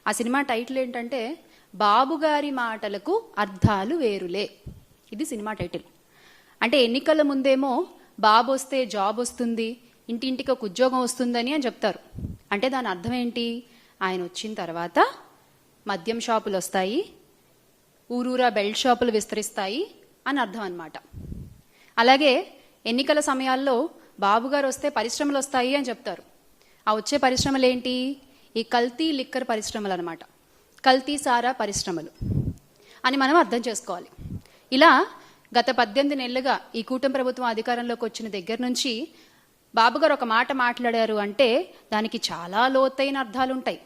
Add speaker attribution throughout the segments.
Speaker 1: ఆ cinema title ఏంటంటే బాబుగారి మాటలకు అర్థాలు వేరులే. ఇది సినిమా టైటిల్. అంటే ఎన్నికల ముందేమో బాబు వస్తే జాబ్ వస్తుంది, ఇంటింటికి ఒక ఉద్యోగం వస్తుందని అని చెప్తారు. అంటే దాని అర్థం ఏంటి? ఆయన వచ్చిన తర్వాత మద్యం షాపులు వస్తాయి, ఊరూరా బెల్ట్ షాపులు విస్తరిస్తాయి అని అర్థం అన్నమాట. అలాగే ఎన్నికల సమయాల్లో బాబుగారు వస్తే పరిశ్రమలు వస్తాయి అని చెప్తారు. ఆ వచ్చే పరిశ్రమలు ఏంటి? ఈ కల్తీ లిక్కర్ పరిశ్రమలు అనమాట, కల్తీ సారా పరిశ్రమలు అని మనం అర్థం చేసుకోవాలి. ఇలా గత 18 నెలలుగా ఈ కూటమి ప్రభుత్వం అధికారంలోకి వచ్చిన దగ్గర నుంచి బాబుగారు ఒక మాట మాట్లాడారు అంటే దానికి చాలా లోతైన అర్థాలు ఉంటాయి.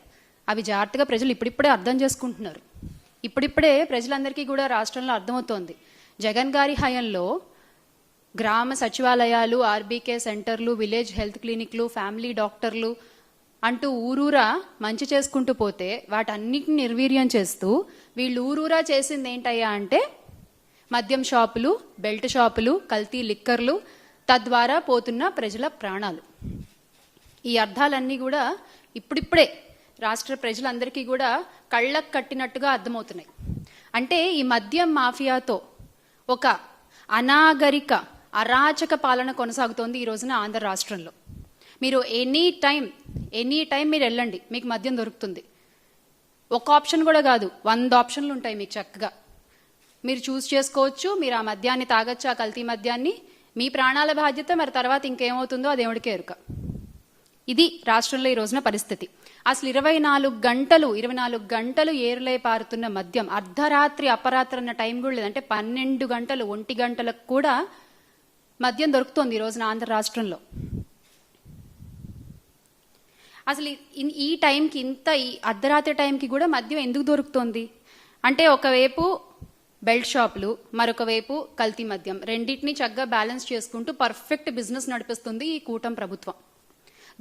Speaker 1: అవి జాగ్రత్తగా ప్రజలు ఇప్పుడిప్పుడే అర్థం చేసుకుంటున్నారు. ఇప్పుడిప్పుడే ప్రజలందరికీ కూడా రాష్ట్రంలో అర్థమవుతోంది. జగన్ గారి హయాంలో గ్రామ సచివాలయాలు, ఆర్బీకే సెంటర్లు, విలేజ్ హెల్త్ క్లినిక్లు, ఫ్యామిలీ డాక్టర్లు అంటూ ఊరూరా మంచి చేసుకుంటూ పోతే వాటన్నిటిని నిర్వీర్యం చేస్తూ వీళ్ళు ఊరూరా చేసింది ఏంటయ్యా అంటే మద్యం షాపులు, బెల్ట్ షాపులు, కల్తీ లిక్కర్లు, తద్వారా పోతున్న ప్రజల ప్రాణాలు. ఈ అర్థాలన్నీ కూడా ఇప్పుడిప్పుడే రాష్ట్ర ప్రజలందరికీ కూడా కళ్ళకు కట్టినట్టుగా అర్థమవుతున్నాయి. అంటే ఈ మద్యం మాఫియాతో ఒక అనాగరిక అరాచక పాలన కొనసాగుతోంది ఈ రోజున ఆంధ్ర రాష్ట్రంలో. మీరు ఎనీ టైం మీరు వెళ్ళండి, మీకు మద్యం దొరుకుతుంది. ఒక ఆప్షన్ కూడా కాదు, 100 ఆప్షన్లు ఉంటాయి మీకు. చక్కగా మీరు చూస్ చేసుకోవచ్చు. మీరు ఆ మద్యాన్ని తాగొచ్చు, ఆ కల్తీ మద్యాన్ని. మీ ప్రాణాల బాధ్యత. మరి తర్వాత ఇంకేమవుతుందో ఆ దేవుడికే ఎరుక. ఇది రాష్ట్రంలో ఈ రోజున పరిస్థితి. అసలు 24 గంటలు ఏరులై పారుతున్న మద్యం, అర్ధరాత్రి అపరాత్రి అన్న టైం కూడా లేదు. అంటే 12 గంటలు, 1 గంటలకు కూడా మద్యం దొరుకుతోంది ఈ రోజున ఆంధ్ర రాష్ట్రంలో. అసలు ఈ టైంకి, ఈ అర్ధరాత్రి టైంకి కూడా మద్యం ఎందుకు దొరుకుతోంది అంటే ఒకవైపు బెల్ట్ షాపులు, మరొక వైపు కల్తీ మద్యం, రెండింటినీ చక్కగా బ్యాలెన్స్ చేసుకుంటూ పర్ఫెక్ట్ బిజినెస్ నడిపిస్తుంది ఈ కూటమి ప్రభుత్వం.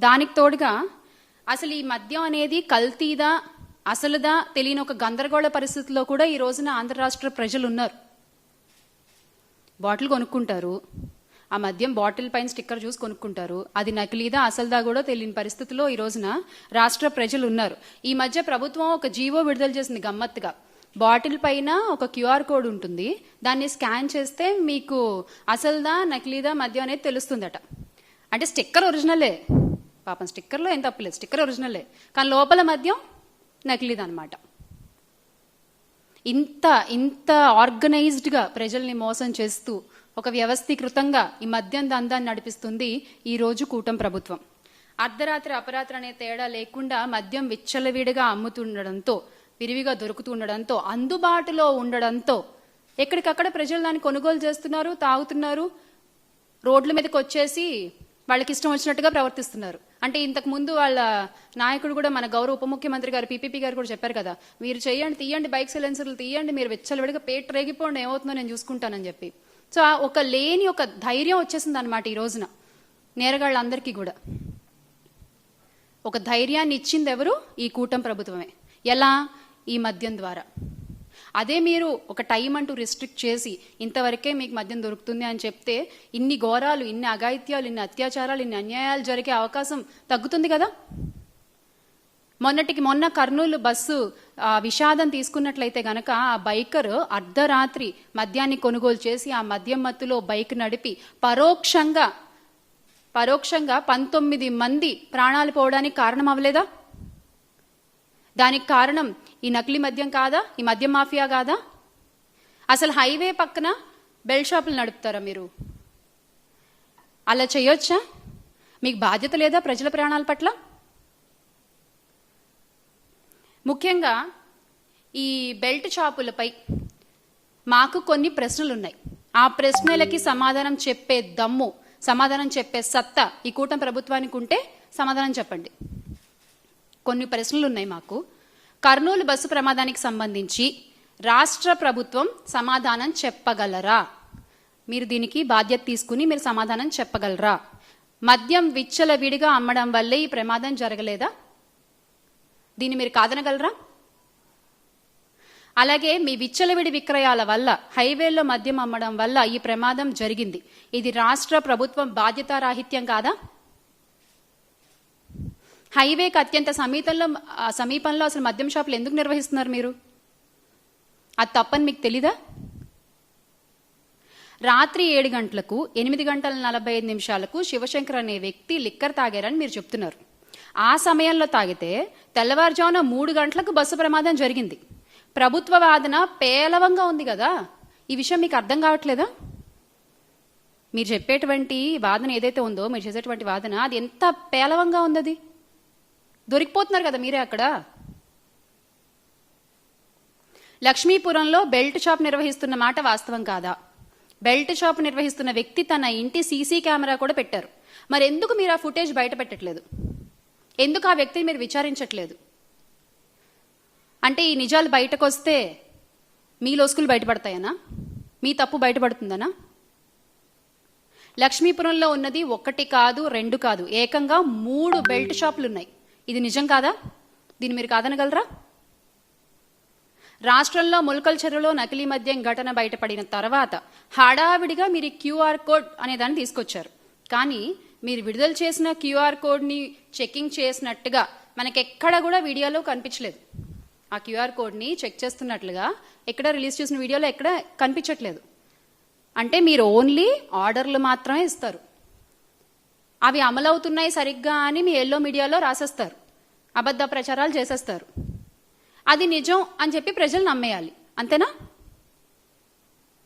Speaker 1: దానికి తోడుగా అసలు ఈ మద్యం అనేది కల్తీదా అసలుదా తెలియని ఒక గందరగోళ పరిస్థితిలో కూడా ఈ రోజున ఆంధ్ర రాష్ట్ర ప్రజలు ఉన్నారు. బాటిల్ కొనుక్కుంటారు, ఆ మద్యం బాటిల్ పైన స్టిక్కర్ చూసి కొనుక్కుంటారు. అది నకిలీదా అసలుదా కూడా తెలియని పరిస్థితిలో ఈ రోజున రాష్ట్ర ప్రజలు ఉన్నారు. ఈ మధ్య ప్రభుత్వం ఒక జీవో విడుదల చేసింది గమ్మత్తుగా. బాటిల్ పైన ఒక క్యూఆర్ కోడ్ ఉంటుంది, దాన్ని స్కాన్ చేస్తే మీకు అసలుదా నకిలీదా మద్యం అనేది తెలుస్తుందట. అంటే స్టిక్కర్ ఒరిజినలే, పాపం స్టిక్కర్లో ఏం తప్పలేదు, స్టిక్కర్ ఒరిజినలే, కానీ లోపల మద్యం నకిలీదా అనమాట. ఇంత ఆర్గనైజ్డ్గా ప్రజల్ని మోసం చేస్తూ ఒక వ్యవస్థీకృతంగా ఈ మద్యం దందాన్ని నడిపిస్తుంది ఈ రోజు కూటమి ప్రభుత్వం. అర్ధరాత్రి అపరాత్రి అనే తేడా లేకుండా మద్యం విచ్చలవిడిగా అమ్ముతుండడంతో, విరివిగా దొరుకుతుండడంతో, అందుబాటులో ఉండడంతో ఎక్కడికక్కడ ప్రజలు దాన్ని కొనుగోలు చేస్తున్నారు, తాగుతున్నారు, రోడ్ల మీదకి వచ్చేసి వాళ్ళకి ఇష్టం వచ్చినట్టుగా ప్రవర్తిస్తున్నారు. అంటే ఇంతకు ముందు వాళ్ళ నాయకుడు కూడా, మన గౌరవ ఉప ముఖ్యమంత్రి గారు, పీపీపీ గారు కూడా చెప్పారు కదా, మీరు తీయండి బైక్ సైలెన్సర్లు తీయండి, మీరు విచ్చలవిడిగా పేట రేగిపోండి, ఏమవుతుందో నేను చూసుకుంటానని చెప్పి. సో ఒక ధైర్యం వచ్చేసింది అనమాట ఈ రోజున నేరగాళ్ళందరికీ కూడా. ఒక ధైర్యాన్ని ఇచ్చింది ఎవరు? ఈ కూటమి ప్రభుత్వమే. ఎలా? ఈ మద్యం ద్వారా. అదే మీరు ఒక టైం అంటూ రిస్ట్రిక్ట్ చేసి ఇంతవరకే మీకు మద్యం దొరుకుతుంది అని చెప్తే ఇన్ని ఘోరాలు, ఇన్ని అఘాయిత్యాలు, ఇన్ని అత్యాచారాలు, ఇన్ని అన్యాయాలు జరిగే అవకాశం తగ్గుతుంది కదా. మొన్న కర్నూలు బస్సు విషాదం తీసుకున్నట్లయితే గనక ఆ బైకర్ అర్ధరాత్రి మద్యాన్ని కొనుగోలు చేసి ఆ మద్యం మత్తులో బైక్ నడిపి పరోక్షంగా 19 మంది ప్రాణాలు పోవడానికి కారణం అవ్వలేదా? దానికి కారణం ఈ నకిలీ మద్యం కాదా? ఈ మద్యం మాఫియా కాదా? అసలు హైవే పక్కన బెల్ట్ షాపులు నడుపుతారా మీరు? అలా చేయొచ్చా? మీకు బాధ్యత లేదా ప్రజల ప్రాణాల పట్ల? ముఖ్యంగా ఈ బెల్ట్ షాపులపై మాకు కొన్ని ప్రశ్నలు ఉన్నాయి. ఆ ప్రశ్నలకి సమాధానం చెప్పే దమ్ము, సమాధానం చెప్పే సత్తా ఈ కూటమి ప్రభుత్వానికి ఉంటే సమాధానం చెప్పండి. కొన్ని ప్రశ్నలు ఉన్నాయి మాకు. కర్నూలు బస్సు ప్రమాదానికి సంబంధించి రాష్ట్ర ప్రభుత్వం సమాధానం చెప్పగలరా? మీరు దీనికి బాధ్యత తీసుకుని మీరు సమాధానం చెప్పగలరా? మద్యం విచ్చలవిడిగా అమ్మడం వల్లే ఈ ప్రమాదం జరగలేదా? దీన్ని మీరు కాదనగలరా? అలాగే మీ విచ్చలవిడి విక్రయాల వల్ల, హైవేల్లో మద్యం అమ్మడం వల్ల ఈ ప్రమాదం జరిగింది. ఇది రాష్ట్ర ప్రభుత్వం బాధ్యతారాహిత్యం కాదా? హైవేకి అత్యంత సమీపంలో అసలు మద్యం షాపులు ఎందుకు నిర్వహిస్తున్నారు మీరు? అది తప్పని మీకు తెలీదా? రాత్రి 7 గంటలకు 8:45 శివశంకర్ అనే వ్యక్తి లిక్కర్ తాగారని మీరు చెప్తున్నారు. ఆ సమయంలో తాగితే తెల్లవారుజామున 3 గంటలకు బస్సు ప్రమాదం జరిగింది. ప్రభుత్వ వాదన పేలవంగా ఉంది కదా, ఈ విషయం మీకు అర్థం కావట్లేదా? మీరు చెప్పేటువంటి వాదన ఏదైతే ఉందో, మీరు చేసేటువంటి వాదన అది ఎంత పేలవంగా ఉంది. అది దొరికిపోతున్నారు కదా మీరే అక్కడ. లక్ష్మీపురంలో బెల్ట్ షాప్ నిర్వహిస్తున్న మాట వాస్తవం కాదా? బెల్ట్ షాప్ నిర్వహిస్తున్న వ్యక్తి తన ఇంటి సీసీ కెమెరా కూడా పెట్టారు. మరి ఎందుకు మీరు ఆ ఫుటేజ్ బయట పెట్టట్లేదు? ఎందుకు ఆ వ్యక్తిని మీరు విచారించట్లేదు? అంటే ఈ నిజాలు బయటకు వస్తే మీ లోసుకులు బయటపడతాయనా? మీ తప్పు బయటపడుతుందనా? లక్ష్మీపురంలో ఉన్నది 1 కాదు 2 కాదు, ఏకంగా 3 బెల్ట్ షాపులు ఉన్నాయి. ఇది నిజం కాదా? దీన్ని మీరు కాదనగలరా? రాష్ట్రంలో ములకల్ చెరువులో నకిలీ మద్యం ఘటన బయటపడిన తర్వాత హడావిడిగా మీరు క్యూఆర్ కోడ్ అనే దాన్ని తీసుకొచ్చారు. కానీ మీరు విడుదల చేసిన క్యూఆర్ కోడ్ని చెకింగ్ చేసినట్టుగా మనకెక్కడ కూడా వీడియోలో కనిపించలేదు. ఆ క్యూఆర్ కోడ్ని చెక్ చేస్తున్నట్లుగా ఎక్కడ రిలీజ్ చేసిన వీడియోలో ఎక్కడ కనిపించట్లేదు. అంటే మీరు ఓన్లీ ఆర్డర్లు మాత్రమే ఇస్తారు. అవి అమలవుతున్నాయి సరిగ్గా అని మీ ఎల్లో మీడియాలో రాసేస్తారు, అబద్ధ ప్రచారాలు చేసేస్తారు. అది నిజం అని చెప్పి ప్రజలు నమ్మేయాలి, అంతేనా?